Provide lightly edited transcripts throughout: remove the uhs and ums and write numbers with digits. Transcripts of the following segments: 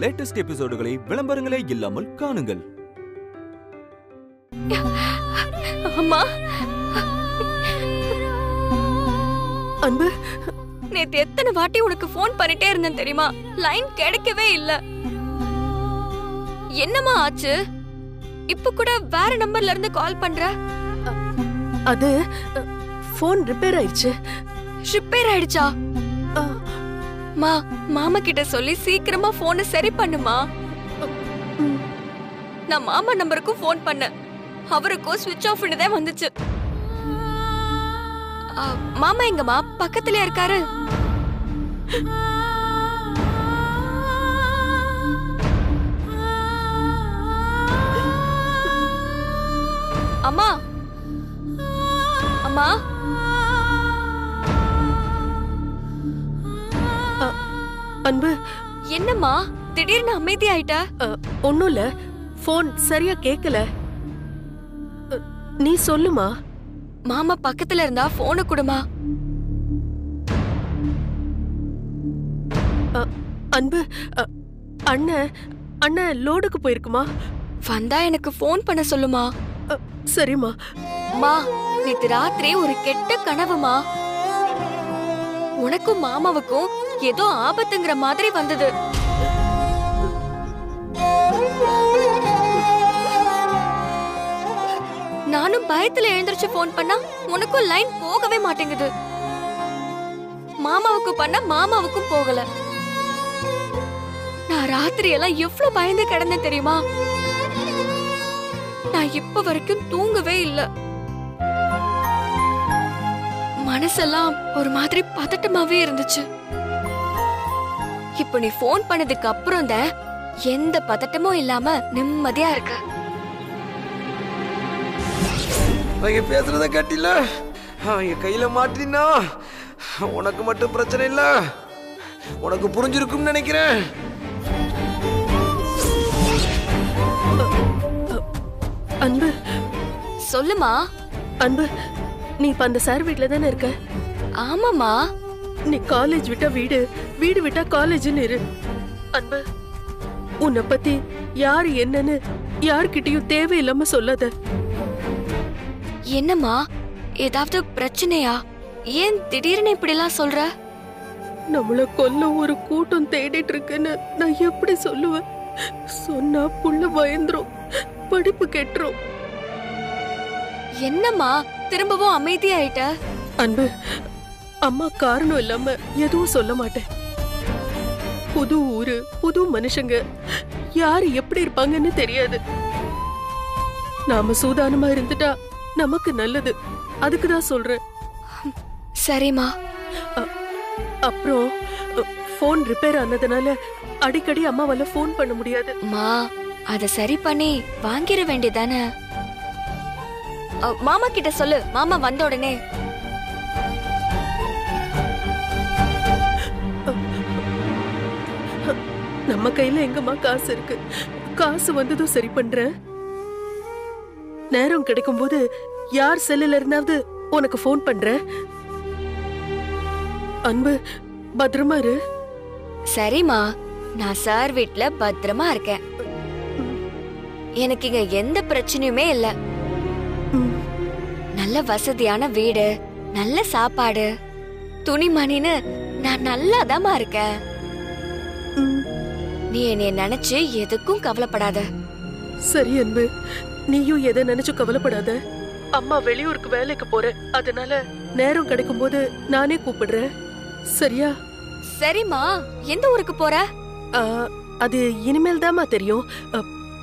Latest எபிசோடுகளை விளம்பரங்களே இல்லாமல் காணுங்கள். அம்மா, அன்பு, நேத்து எத்தனை வாட்டி உனக்கு போன் பண்ணிட்டே இருந்தேன் தெரியுமா? லைன் கிடைக்கவே இல்ல. என்னம்மா ஆச்சு? இப்ப கூட வேற நம்பர்ல இருந்து கால் பண்ற. அது போன் ரிப்பேர் ஆயிடுச்சு. ரிப்பேர் ஆயிடுச்சா? மாமா கிட்ட சொல்லி சீக்கிரமா போனை சரி பண்ணுமா. நான் மாமா நம்பருக்கும் போன் பண்ணேன், அவருக்கும் ஸ்விட்ச் ஆஃப் தான் வந்துச்சு. மாமா எங்கம்மா? பக்கத்துல இருக்காரு. அம்மா, அம்மா, அன்பு, என்னம்மா திடீர்னு அமைதி ஆயிட்ட? ஒண்ணும் இல்ல, போன் சரியா கேக்கல. நீ சொல்லுமா. மாமா பக்கத்துல இருந்தா போனை கொடுமா. அன்பு, அண்ணன் லோடுக்கு போயிருக்குமா? வந்தா எனக்கு போன் பண்ண சொல்லுமா. சரிம்மா. மா, நேத்து ராத்திரி ஒரு கெட்ட கனவுமா. உனக்கும் மாமாவுக்கும் ஏதோ ஆபத்துங்கிற மாதிரி வந்தது. நானும் பயத்துல எழுந்திருச்சு போன் பண்ணா உனக்கும் லைன் போகவே மாட்டேங்குது. மாமாவுக்கு பண்ணா மாமாவுக்கும் போகல. நான் ராத்திரி எல்லாம் எவ்வளவு பயந்து கிடந்தேன் தெரியுமா? நான் இப்ப வரைக்கும் தூங்கவே இல்ல. மனசெல்லாம் ஒரு மாதிரி பதட்டமாவே இருந்துச்சு. இப்ப நீ போன் பண்ணதுக்கு அப்புறம் தான் எந்த பதட்டமும் இல்லாம நிம்மதியா இருக்கு. அவங்க பேசுறத கட்டில அவங்க கையில மாட்டினா உனக்கு மட்டும் பிரச்சனை இல்ல, உனக்கு புரிஞ்சிருக்கும்னு நினைக்கிறேன். அன்பு, சொல்லுமா. அன்பு, நீ இப்ப அந்த சார் வீட்ல தானே இருக்க? ஆமாமா. நீ காலேஜ் விட்டா வீடு, வீடு விட்டா காலேஜ்னு இரு. அன்பு, உன்னை பத்தி யாரு என்னன்னு யார்கிட்டயும் தேவையில்லாம சொல்லாத. என்னம்மா, ஏதாவது பிரச்சனையா? ஏன் திடீர்னு இப்படி எல்லாம் சொல்ற? நம்மள கொல்ல ஒரு கூட்டம் தேடிட்டு இருக்குன்னு நான் எப்படி சொல்லுவேன்? சொன்னா புள்ள பயந்துரும், படிப்பு கெட்டுரும். என்னம்மா திரும்பவும் அமைதியாயிட்ட? அன்பு, அம்மா காரணம் இல்லாம எதுவும் சொல்ல மாட்டேன். புது ஊரு, புது மனுஷங்க, யாரு எப்படி இருப்பாங்கன்னு தெரியாது. நாம சூதானமா இருந்துட்டா நமக்கு நல்லது. அதுக்குதான் சொல்றேன். சரிம்மா. அப்புறம் போன் ரிப்பேர் ஆனதுனால அடிக்கடி அம்மாவால போன் பண்ண முடியாது. மா, அத சரி பண்ணி வாங்கிர வேண்டியதானே. மாமா கிட்ட சொல்லு, மாமா வந்த உடனே. நம்ம கையில எங்கம்மா காசு இருக்கு? காசு வந்ததும் சரி பண்றேன். நேரம் கிடைக்கும் போது யார் செல்லுல இருந்தாவது உனக்கு போன் பண்றேன். அன்பு, பத்திரமா இரு. சரிம்மா, நான் சார் வீட்ல பத்திரமா இருக்கேன். எனக்கு இங்க எந்த பிரச்சனையுமே இல்ல. நல்ல வசதியான வீடு, நல்ல சாப்பாடு, துணிமணின்னு நான் நல்லாதாம்மா இருக்கேன். நீ என்னைய நினைச்சு எதுக்கும் கவலைப்படாத. சரி அன்பு, நீயும் எதை நினைச்சு கவலைப்படாத. அம்மா வெளியூருக்கு வேலைக்கு போறேன், அதனால நேரம் கிடைக்கும் போது நானே கூப்பிடுறேன். சரியா? சரிம்மா. எந்த ஊருக்கு போற? அது இனிமேல் தாமா தெரியும்.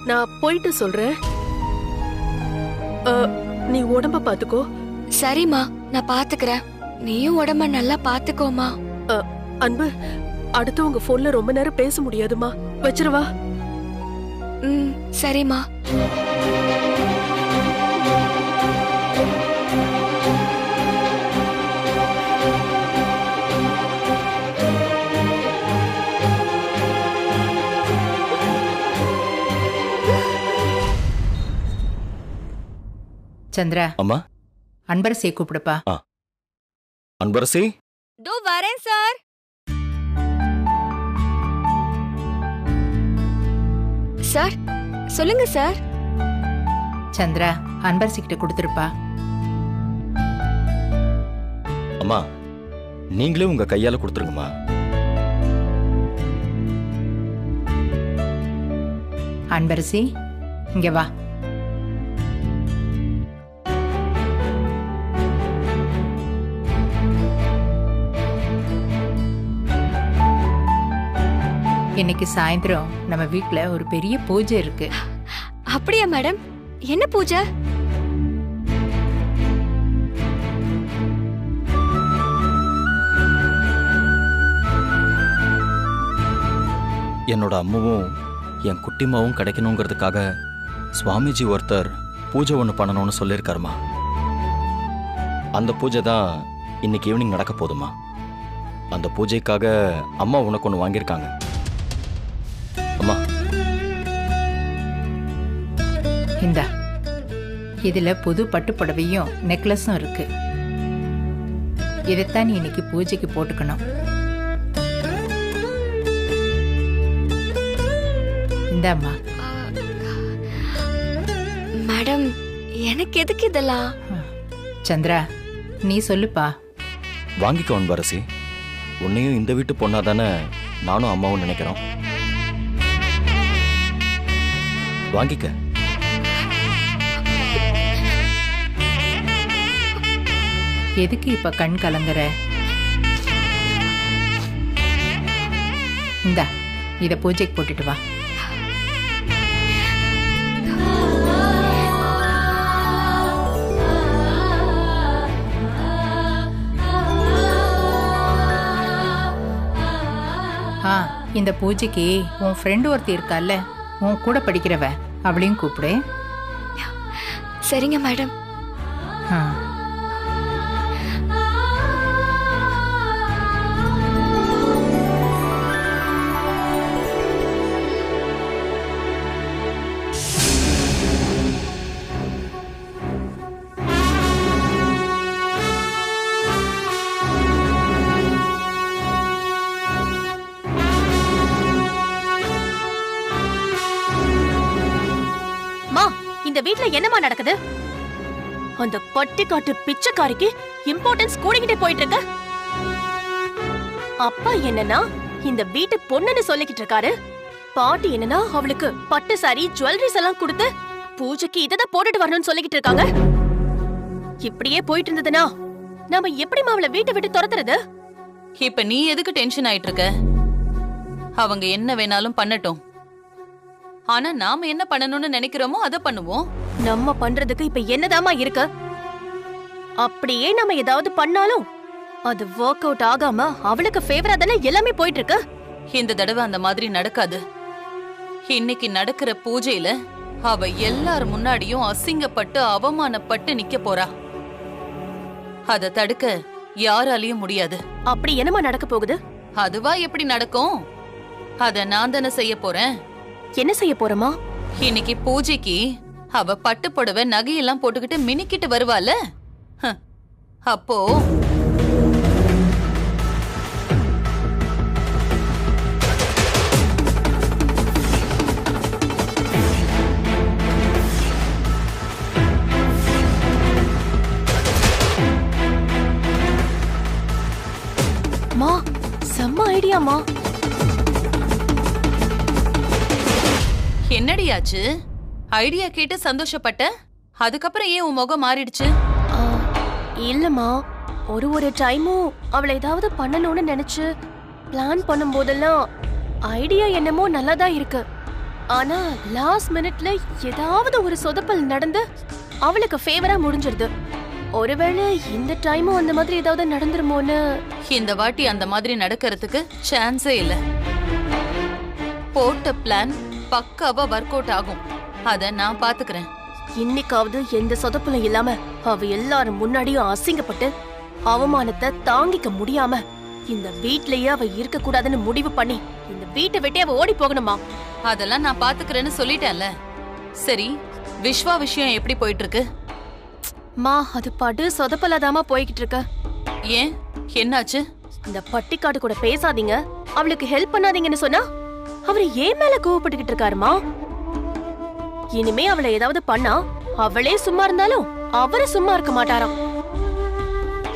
நான் போயிட்டு சொல்றேன். நீ உடம்ப பாத்துக்கோ. சரிம்மா, நான் பாத்துக்கிறேன். நீயும் உடம்ப நல்லா பாத்துக்கோமா. அன்பு, அடுத்தவங்க போன்ல ரொம்ப நேரம் பேச முடியாதுமா. வச்சிருவா. சரிம்மா. சந்திரா, அம்மா, அன்பரசே கூப்பிடுப்பா. அன்பரசே. தோ வரேன் சார். சார் சொல்லுங்க சார். சந்திரா அன்பரசி கிட்ட கொடுத்துருப்பா. அம்மா நீங்களே உங்க கையால கொடுத்துருங்கம்மா. அன்பரசி இங்க வா. இன்னைக்கு சாயந்தரம் நம்ம வீட்ல ஒரு பெரிய பூஜை இருக்கு. அப்படியா மேடம்? என்ன பூஜை? என்னோட அம்மாவும் என் குட்டிமாவும் கிடைக்கணுங்கிறதுக்காக சுவாமிஜி ஒருத்தர் பூஜை ஒன்று பண்ணணும்னு சொல்லியிருக்காருமா. அந்த பூஜை தான் இன்னைக்கு ஈவினிங் நடக்க போதுமா. அந்த பூஜைக்காக அம்மா உனக்கு ஒன்று வாங்கியிருக்காங்க. அம்மா இந்தா, இதுல புது பட்டுப்புடவையும் நெக்லஸும் இருக்கு. இதைத்தான் நீ இன்னைக்கு பூஜைக்கு போட்டுக்கணும். இந்தாம்மா. மேடம் எனக்கு எதுக்கு இதெல்லாம்? சந்திரா நீ சொல்லுப்பா. வாங்கிக்கோ அன்பரசி. உன்னையும் இந்த வீட்டு பொண்ணா தானே நானும் அம்மாவும் நினைக்கிறோம். வாங்கிக்க. எதுக்கு இப்ப கண் கலங்குற? இந்தா, இத பூஜைக்கு போட்டுட்டு வா. இந்த பூஜைக்கு உன் ஃப்ரெண்டு ஒருத்தி இருக்கால, உன் கூட படிக்கிறவ, அவளையும் கூப்பிடு. சரிங்க மேடம். ஆ. இந்த வீட்ல என்னமா நடக்குது? அந்த பட்டிக்காட்டு பிச்சைக்காரிக்கு இம்பார்ட்டன்ஸ் கூடிக்கிட்டே போயிட்டு இருக்கு. அப்பா என்னன்னா இந்த வீட்டு பொண்ணுன்னு சொல்லிக்கிட்டு இருக்காரு. பாட்டி என்னன்னா அவளுக்கு பட்டு சாரி ஜுவல்லரிஸ் எல்லாம் கொடுத்து பூஜைக்கு இததான் போட்டுட்டு வரணும்னு சொல்லிக்கிட்டு இருக்காங்க. இப்படியே போயிட்டு இருந்ததுன்னா நாம எப்படிமா அவளை வீட்டை விட்டு துரத்துறது? இப்ப நீ எதுக்கு டென்ஷன் ஆயிட்டு இருக்க? அவங்க என்ன வேணாலும் பண்ணட்டும். ஆனா நாம என்ன பண்ணணும்னு நினைக்கிறோமோ அதை பண்ணுவோம். நம்ம பண்றதுக்கு இப்ப என்னதாமா இருக்கு? அப்படியே நம்ம ஏதாவது பண்ணாலும் அது வொர்க் அவுட் ஆகாம அவளுக்கு ஃபேவரா தானே எல்லாமே போயிட்டு இருக்கு. இந்த தடவை அந்த மாதிரி நடக்காது. இன்னைக்கு நடக்கிற பூஜையில அவ எல்லார் முன்னாடியும் அசிங்கப்பட்டு அவமானப்பட்டு நிக்க போறா. அத தடுக்க யாராலையும் முடியாது. அப்படி என்னமா நடக்க போகுது? அதுவா எப்படி நடக்கும்? அத நான் தானே செய்ய போறேன். என்ன செய்ய போறமா? இன்னைக்கு பூஜைக்கு அவ பட்டு புடவை நகையெல்லாம் போட்டுக்கிட்டு மினிக்கிட்டு வருவாள, அப்போ மா செம்ம ஐடியாமா. என்னடியாச்சு? ஐடியா கேட்டு சந்தோஷப்பட்ட, அதுக்கப்புறம் ஏன் உன் முகம் மாறிடுச்சு? இல்லம்மா, ஒரு டைமும் அவளை ஏதாவது பண்ணணும்னு நினைச்சு பிளான் பண்ணும் போதெல்லாம் ஐடியா என்னமோ நல்லாதான் இருக்கு. ஆனா லாஸ்ட் மினிட்ல ஏதாவது ஒரு சொதப்பல் நடந்து அவளுக்கு ஃபேவரா முடிஞ்சிருது. ஒருவேளை இந்த டைமும் அந்த மாதிரி ஏதாவது நடந்துருமோன்னு. இந்த வாட்டி அந்த மாதிரி நடக்கிறதுக்கு சான்ஸே இல்ல. போட்ட பிளான் பக்காவா ஒர்க் அவுட் ஆகும். அத நான் பாத்துக்கிறேன். இன்னைக்காவது எந்த சொதப்பலும் இல்லாம அவ எல்லாரும் முன்னாடியும் அசிங்கப்பட்டு அவமானத்தை தாங்கிக்க முடியாம இந்த வீட்லயே அவ இருக்க கூடாதுன்னு முடிவு பண்ணி இந்த வீட்டை விட்டே அவ ஓடி போகணுமா? அதெல்லாம் நான் பாத்துக்கிறேன்னு சொல்லிட்டேன்ல. சரி, விஸ்வா விஷயம் எப்படி போயிட்டு இருக்கு? மா, அது படு சொதப்பலாதாமா போய்கிட்டு இருக்க. ஏன், என்னாச்சு? இந்த பட்டிக்காடு கூட பேசாதீங்க, அவளுக்கு ஹெல்ப் பண்ணாதீங்கன்னு சொன்னா அவரு ஏன் மேல கோவப்பட்டுக்கிட்டு இருக்காருமா? இனிமே அவளை ஏதாவது பண்ணா அவளே சும்மா இருந்தாலும் அவரு சும்மா இருக்க மாட்டாராம்.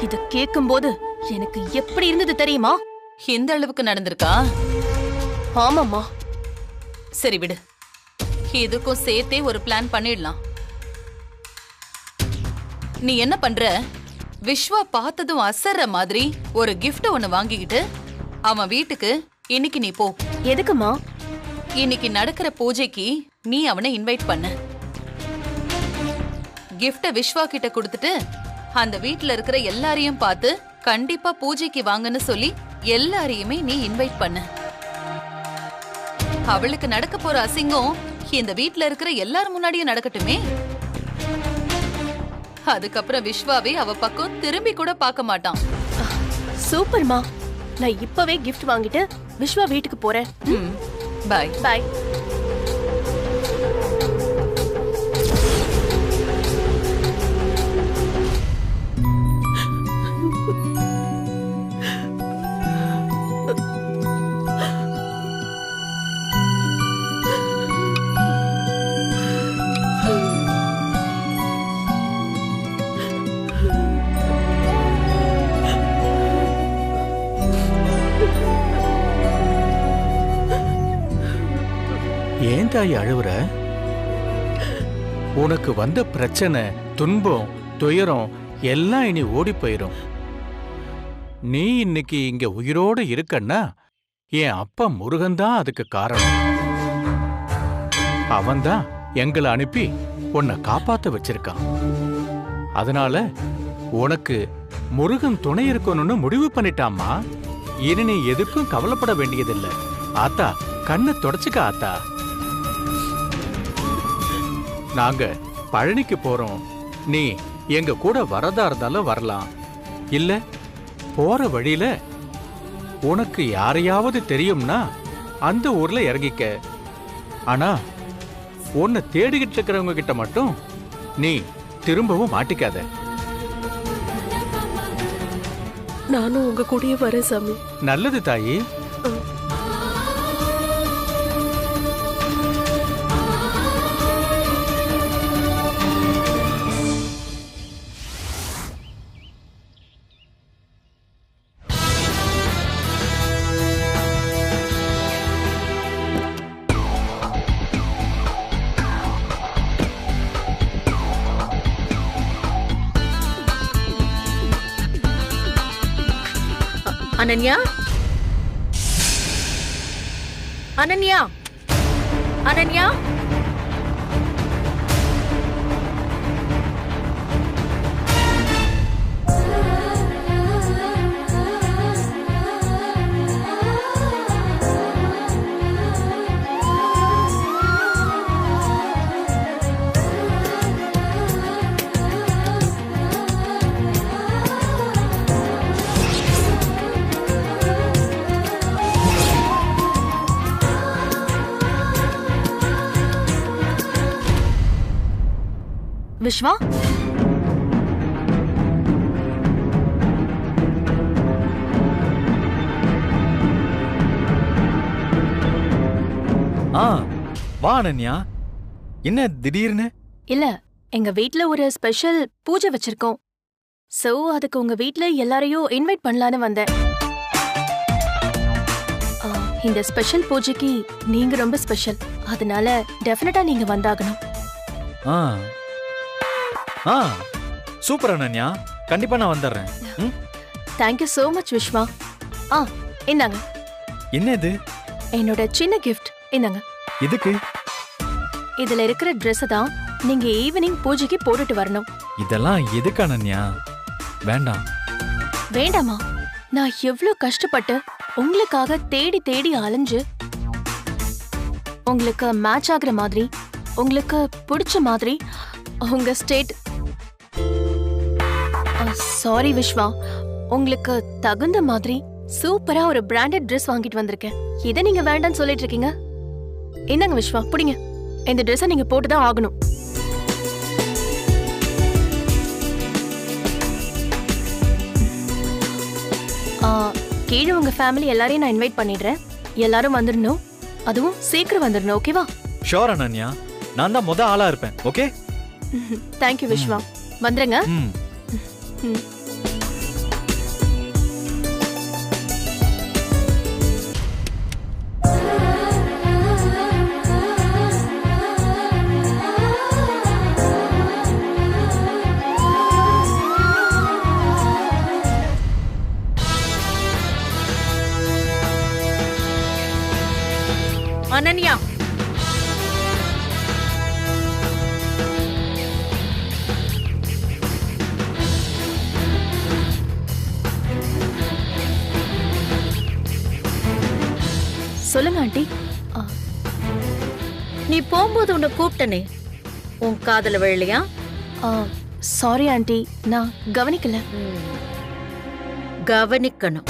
இத கேக்கும்போது எனக்கு எப்படி இருந்தது தெரியுமா? இந்த அளவுக்கு நடந்திருக்கா? ஆமாம்மா. சரி விடு, இதுக்கும் சேர்த்தே ஒரு பிளான் பண்ணிடலாம். நீ என்ன பண்ற, விஸ்வா பார்த்ததும் அசர்ற மாதிரி ஒரு gift ஒன்னு வாங்கிக்கிட்டு அவன் வீட்டுக்கு இன்னைக்கு நீ போ. எதுக்குமா? இன்னைக்கு நடக்கிற பூஜைக்கு நீ அவனை இன்வைட் பண்ண. கிஃப்ட விஸ்வா கிட்ட கொடுத்துட்டு அந்த வீட்ல இருக்கிற எல்லாரையும் பார்த்து கண்டிப்பா பூஜைக்கு வாங்கன்னு சொல்லி எல்லாரையுமே நீ இன்வைட் பண்ண. அவளுக்கு நடக்க போற அசிங்கம் இந்த வீட்ல இருக்கிற எல்லாரும் முன்னாடியும் நடக்கட்டுமே. அதுக்கப்புறம் விஸ்வாவே அவ பக்கம் திரும்பி கூட பார்க்க மாட்டான். சூப்பர்மா. நான் இப்பவே gift வாங்கிட்டு விஸ்வா வீட்டுக்கு போறேன். Bye bye. ஏன் தாய் அழுவுற? உனக்கு வந்த பிரச்சனை, துன்பம், துயரம் எல்லாம் இனி ஓடி போயிரும். நீ இன்னைக்கு இங்க உயிரோட இருக்கன்னா என் அப்பா முருகன்தான் அதுக்கு காரணம். அவன்தான் எங்களை அனுப்பி உன்னை காப்பாத்த வச்சிருக்கான். அதனால உனக்கு முருகன் துணை இருக்கணும்னு முடிவு பண்ணிட்டாமா. இனி நீ எதுக்கும் கவலைப்பட வேண்டியதில்லை. ஆத்தா, கண்ணை தொடச்சுக்க ஆத்தா. நாங்க பழனிக்கு போறோம். நீ எங்க கூட வரதா இருந்தாலும் வரலாம். இல்ல போற வழியில உனக்கு யாரையாவது தெரியும்னா அந்த ஊர்ல இறங்கிக்க. ஆனா உன்னை தேடிக்கிட்டு இருக்கிறவங்க கிட்ட மட்டும் நீ திரும்பவும் மாட்டிக்காத. நானும் உங்க கூடயே வரேன் சாமி. நல்லது தாயி. அனன்யா, அனன்யா, அனன்யா. விஸ்வா, வா அனன்யா. என்ன திடீர்னு? இல்ல, எங்க வீட்ல ஒரு ஸ்பெஷல் பூஜை வச்சிருக்கோம். சோ அதுக்கு உங்க வீட்ல எல்லாரையும் இன்வைட் பண்ணலான்னு வந்தேன். இந்த ஸ்பெஷல் பூஜைக்கு நீங்க ரொம்ப ஸ்பெஷல். அதனால டெஃபினட்டா நீங்க வந்தாகணும். சூப்பர் அனன்யா, கண்டிப்பா நான் வந்துடுறேன். Thank you so much Vishwa. இந்தாங்க. என்ன இது? என்னோட சின்ன கிஃப்ட். இந்தாங்க. இதுக்கு? இதுல இருக்கிற ட்ரெஸ் தான் நீங்க ஈவினிங் பூஜைக்கு போட்டுட்டு வரணும். இதெல்லாம் எதுக்கு அனன்யா? வேண்டாம். வேண்டாமா? நான் எவ்ளோ கஷ்டப்பட்டு உங்களுக்காக தேடி தேடி அலைஞ்சு உங்களுக்கு மேட்ச் ஆகுற மாதிரி, உங்களுக்கு பிடிச்ச மாதிரி உங்க ஸ்டேட் சாரி விஸ்வா, உங்களுக்கு தகுந்த மாதிரி சூப்பரா ஒரு பிராண்டட் ட்ரெஸ் வாங்கிட்டு வந்திருக்கேன். இதை நீங்க வேண்டான்னு சொல்லிட்டு இருக்கீங்க. என்னங்க விஸ்வா, புடிங்க. இந்த ட்ரெஸ்ஸை நீங்க போட்டுதான் ஆகணும். கீழே உங்க ஃபேமிலி எல்லாரையும் நான் இன்வைட் பண்ணிடுறேன். எல்லாரும் வந்துடணும். அதுவும் சீக்கிரம் வந்துடணும். ஓகேவா? ஷோர் அனன்யா. நான் தான் முத ஆளா இருப்பேன். ஓகே? தேங்க்யூ விஸ்வா. வந்துருங்க. ம். ம். அனன்யா, சொல்லுங்க ஆண்டி. நீ போகும்போது உன்னை கூப்பிட்டனே, உன் காதல விழலையா? சாரி ஆண்டி, நான் கவனிக்கல. கவனிக்கணும்.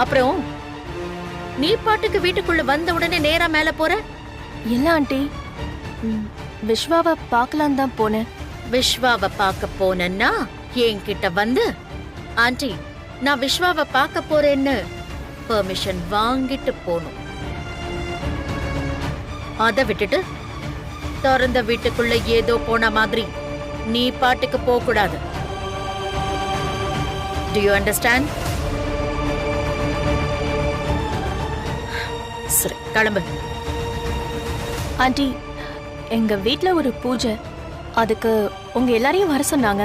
அப்புறம் நீ பாட்டுக்கு வீட்டுக்குள்ள வந்த உடனே நேரா மேல போற? இல்ல ஆண்டி, விஸ்வாவை பார்க்கலாம் தான் போனேன். விஸ்வாவை பார்க்க போனேன்னா என்கிட்ட வந்து ஆண்டி நான் விஸ்வாவை பார்க்க போறேன்னு பெர்மிஷன் வாங்கிட்டு போகணும். அதை விட்டுட்டு திறந்த வீட்டுக்குள்ள ஏதோ போன மாதிரி நீ பாட்டுக்கு போக கூடாது. Do you understand? சரி, கிளம்பு. ஆண்டி, எங்க வீட்ல ஒரு பூஜை, அதுக்கு உங்க எல்லாரையும் வர சொன்னாங்க.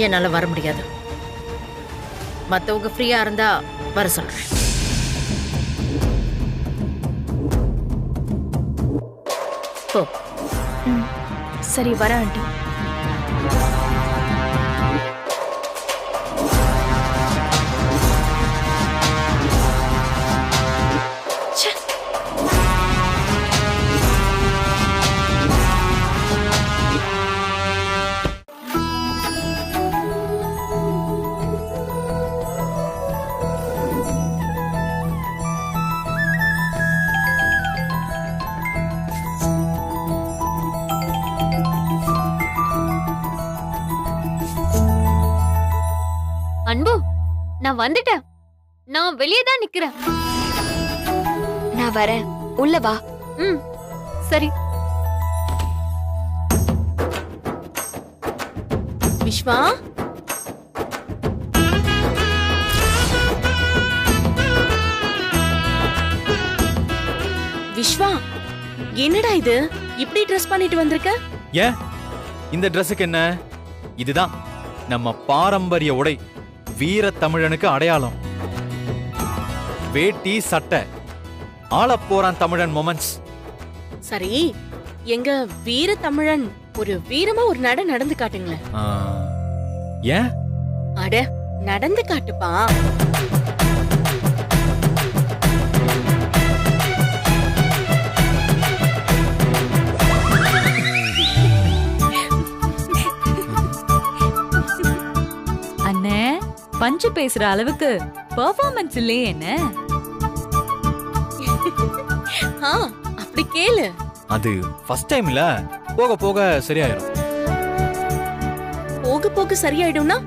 என்னால வர முடியாது. மத்தவங்க ஃப்ரீயா இருந்தா வர சொல்றேன். போ. சரி, வர ஆண்டி. அன்பு, நான் வந்துட்டேன். நான் வெளியே தான் நிக்கிறேன். நான் வரேன், உள்ள வா. ம், சரி. விஸ்வா, விஸ்வா, என்னடா இது இப்படி ட்ரெஸ் பண்ணிட்டு வந்திருக்க? ஏன் இந்த ட்ரெஸ்ஸுக்கு என்ன? இதுதான் நம்ம பாரம்பரிய உடை, வீர தமிழனுக்கு அடையாளம். வேட்டி சட்டை, ஆளப்போறான் தமிழன் மொமெண்ட்ஸ். சரி, எங்க வீர தமிழன் ஒரு வீரமா ஒரு நட நடந்து காட்டுங்களேன். ஏன்? அட, நடந்து காட்டுப்பா. அண்ணே, பஞ்சு பேசுற அளவுக்கு பெர்ஃபார்மன்ஸ் இல்லையே என்ன? அப்படி கேளு. அது ஃபர்ஸ்ட் டைம்ல, போக போக சரியாயிரும். போக போக சரியாயிடும்னா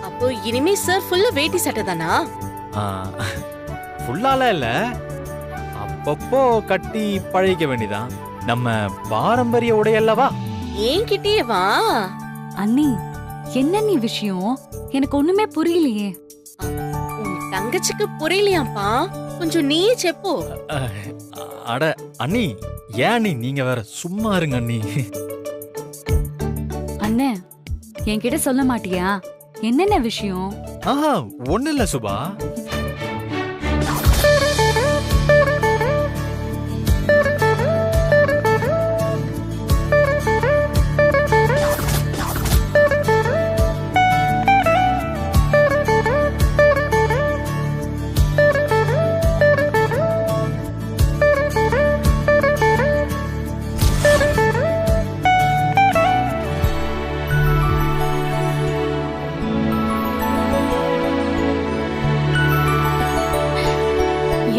அப்போ இனிமே சார் ஃபுல்லா வேட்டி சட்டை தானா? ஃபுல்லால இல்ல, அப்பப்போ கட்டி பழகிக்க வேண்டியதான். நம்ம பாரம்பரிய உடை அல்லவா? ஏன் கிட்டே வா. அண்ணி, என்ன நீ விஷயம்? எனக்கு ஒண்ணுமே புரியலையே. உன் தங்கச்சிக்கு புரியலையாப்பா? கொஞ்சம் நீயே செப்போ. அட அண்ணி, ஏன் அண்ணி நீங்க வேற சும்மா இருங்க அண்ணி. அண்ணே, என்கிட்ட சொல்ல மாட்டியா? என்னென்ன விஷயம்? ஒண்ணு இல்ல சுபா.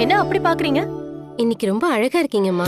என்ன அப்படி பாக்குறீங்க? இன்னைக்கு ரொம்ப அழகா இருக்கீங்கம்மா.